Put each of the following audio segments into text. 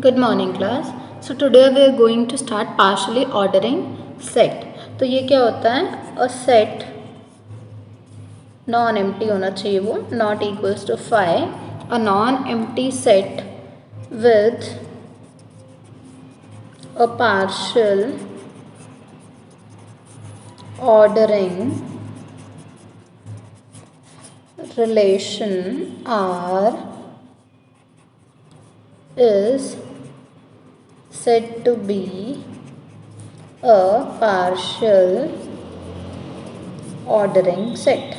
Good morning class. So today we are going to start partially ordering set. तो ये क्या होता है? A set नॉन एम्प्टी होना चाहिए, वो not equals to 5. A non empty set with a partial ordering relation R is said to be a partial ordering set.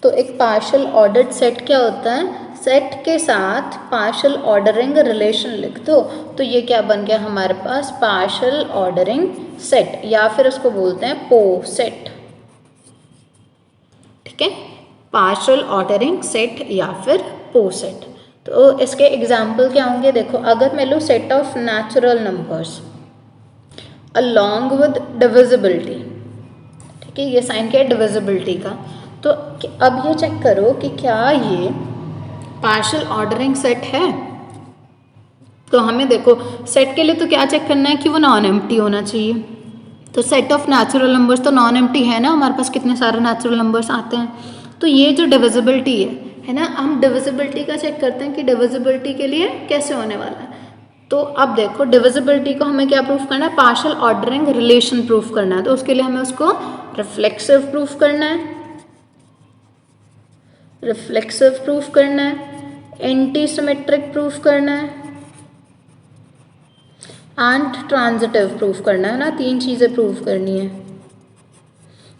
तो एक पार्शियल ऑर्डर्ड सेट क्या होता है? सेट के साथ पार्शियल ऑर्डरिंग रिलेशन लिख दो तो ये क्या बन गया हमारे पास? पार्शियल ऑर्डरिंग सेट, या फिर उसको बोलते हैं पो सेट. ठीक है, पार्शियल ऑर्डरिंग सेट या फिर पो सेट. तो इसके एग्जाम्पल क्या होंगे? देखो, अगर मैं लूँ set of natural numbers along with divisibility, ठीक है, ये साइन क्या है? डिविजिबिलिटी का. तो अब ये चेक करो कि क्या ये पार्शियल ऑर्डरिंग सेट है. तो हमें देखो सेट के लिए तो क्या चेक करना है कि वो नॉन एम्प्टी होना चाहिए. तो सेट ऑफ नेचुरल नंबर्स तो नॉन एम्प्टी है ना, हमारे पास कितने सारे नेचुरल नंबर्स आते हैं. तो ये जो डिविजिबिलिटी है ना, हम डिविजिबिलिटी का चेक करते हैं कि डिविजिबिलिटी के लिए कैसे होने वाला है. तो अब देखो डिविजिबिलिटी को हमें क्या प्रूफ करना है? पार्शियल ऑर्डरिंग रिलेशन प्रूफ करना है. तो उसके लिए हमें उसको रिफ्लेक्सिव प्रूफ करना है, रिफ्लेक्सिव प्रूफ करना है, एंटी सिमेट्रिक प्रूफ करना है एंड ट्रांजिटिव प्रूफ करना है ना. तीन चीज़ें प्रूफ करनी है.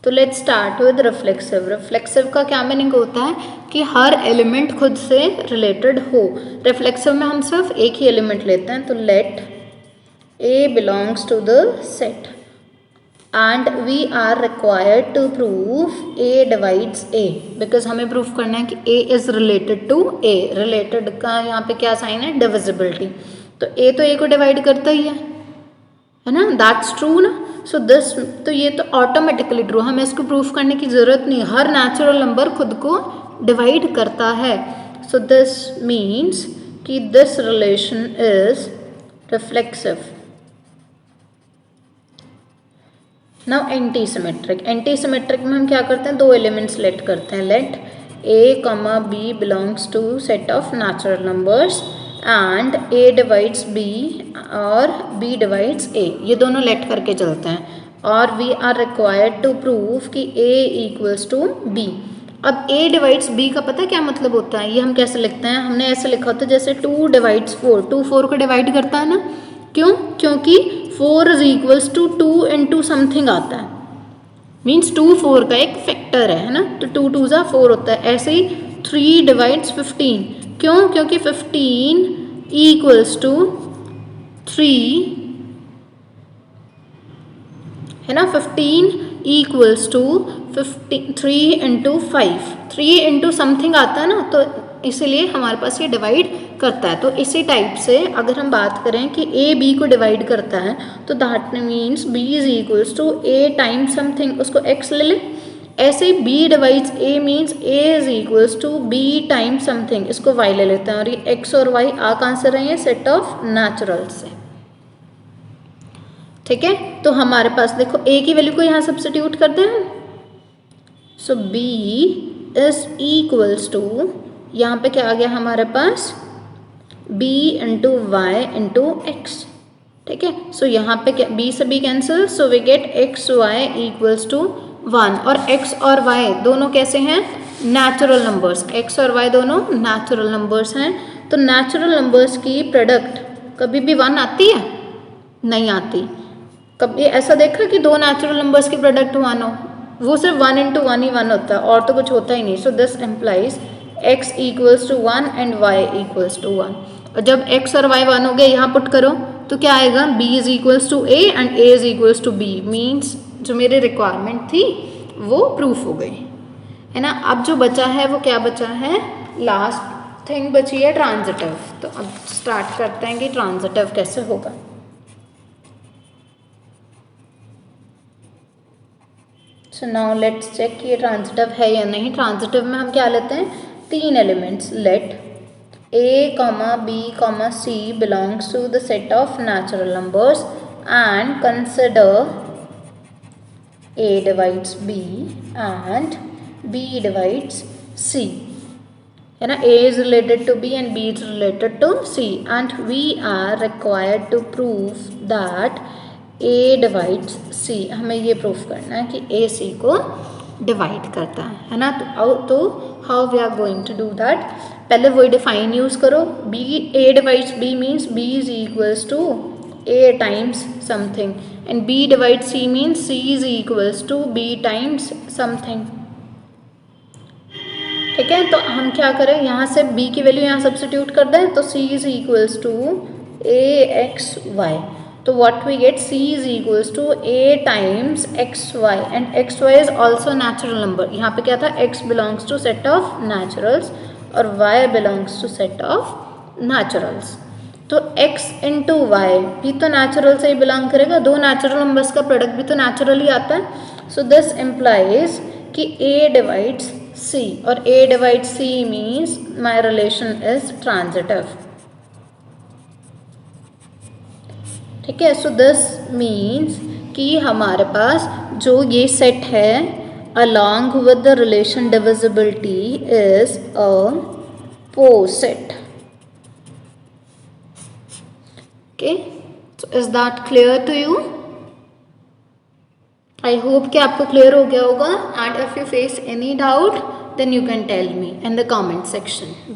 तो let's start with reflexive. Reflexive का क्या मीनिंग होता है कि हर एलिमेंट खुद से रिलेटेड हो. रिफ्लेक्सिव में हम सिर्फ एक ही एलिमेंट लेते हैं. तो let a belongs to the set and we are required to prove a divides a, because हमें प्रूफ करना है कि a is related to a. Related का यहाँ पे क्या साइन है? डिविजिबिलिटी. तो ए तो ए को डिवाइड करता ही है ना, दैट्स ट्रू ना. सो दिस, तो ये तो ऑटोमेटिकली ट्रू, हमें इसको प्रूफ करने की ज़रूरत नहीं. हर नेचुरल नंबर खुद को डिवाइड करता है. सो दिस मीन्स कि this relation is reflexive. Now anti symmetric. Anti symmetric में हम क्या करते हैं? दो एलिमेंट्स लेट करते हैं. Let A comma B belongs to set of natural numbers and A divides B और बी डिवाइड्स ए. ये दोनों लेट करके चलते हैं. और we are required to prove कि ए इक्वल्स टू बी. अब ए डिवाइड्स बी का पता है क्या मतलब होता है? ये हम कैसे लिखते हैं? हमने ऐसे लिखा होता है जैसे 2 डिवाइड्स 4. 2 4 को डिवाइड करता है ना. क्यों? क्योंकि 4 is equals to 2 into something आता है. मीन्स 2 4 का एक फैक्टर है ना. तो 2 2 जा 4 होता है. ऐसे ही 3 डिवाइड्स 15. क्यों? क्योंकि 15 इक्वल्स टू 3 है ना. 15 equals to 3 into 5. 3 into something आता है ना, तो इसीलिए हमारे पास ये डिवाइड करता है. तो इसी टाइप से अगर हम बात करें कि ए बी को डिवाइड करता है तो that means b is equals to a times something, उसको एक्स ले ले. ऐसे ही b divides a means a is equals to b times something, इसको वाई ले लेते हैं. और ये एक्स और वाई आ कहाँ से रहे हैं? सेट ऑफ नेचुरल से. ठीक है, तो हमारे पास देखो ए की वैल्यू को यहाँ सब्स्टिट्यूट करते हैं. So B is equals to, यहाँ पे क्या आ गया हमारे पास? b into Y into X. ठीक है, सो यहाँ पे क्या? b से b cancel, so we get X Y equals to 1. और x और y दोनों कैसे हैं? Natural numbers. x और y दोनों नेचुरल नंबर्स हैं. तो नेचुरल नंबर्स की प्रोडक्ट कभी भी 1 आती है? नहीं आती. कभी ऐसा देखा कि दो नेचुरल नंबर्स की प्रोडक्ट 1 हो? वो सिर्फ 1 इंटू 1 ही 1 होता है, और तो कुछ होता ही नहीं. So this implies x equals to 1 and y equals to 1. और जब x और y 1 हो गए, यहाँ पुट करो तो क्या आएगा? b is equals to a and a is equals to b. Means जो मेरी रिक्वायरमेंट थी वो प्रूफ हो गई है ना. अब जो बचा है वो क्या बचा है? लास्ट थिंग बची है ट्रांजिटिव. तो अब स्टार्ट करते हैं कि ट्रांजिटिव कैसे होगा. सो नाउ लेट्स चेक ये ट्रांजिटिव है या नहीं. ट्रांजिटिव में हम क्या लेते हैं? 3 elements. Let A comma B comma C belongs to the set of natural numbers and consider A divides B and B divides C. है ना, A is related to B and B is related to C and we are required to prove that A divides C. हमें ये proof करना है कि A C को divide करता है ना। तो how we are going to do that, पहले वही डिफाइन यूज़ करो। Be A divides B means B is equals to A times something and B divide C means C is equals to B times something. ठीक है, तो हम क्या करें, यहाँ से B की वैल्यू यहाँ सब्स्टिट्यूट कर दें तो C is equals to AXY। तो what we get, C is equals to A times XY and XY is also natural number। यहाँ पे क्या था, X belongs to set of naturals और Y belongs to set of naturals। तो X into Y भी तो natural से ही belong करेगा, दो natural numbers का product भी तो natural ही आता है। So this implies कि A divides C और A divides C means my relation is transitive। ठीक है, सो दिस मीन्स कि हमारे पास जो ये सेट है along with the relation divisibility is a poset। okay, so is that clear to you? I hope कि आपको clear हो गया होगा and if you face any doubt then you can tell me in the comment section।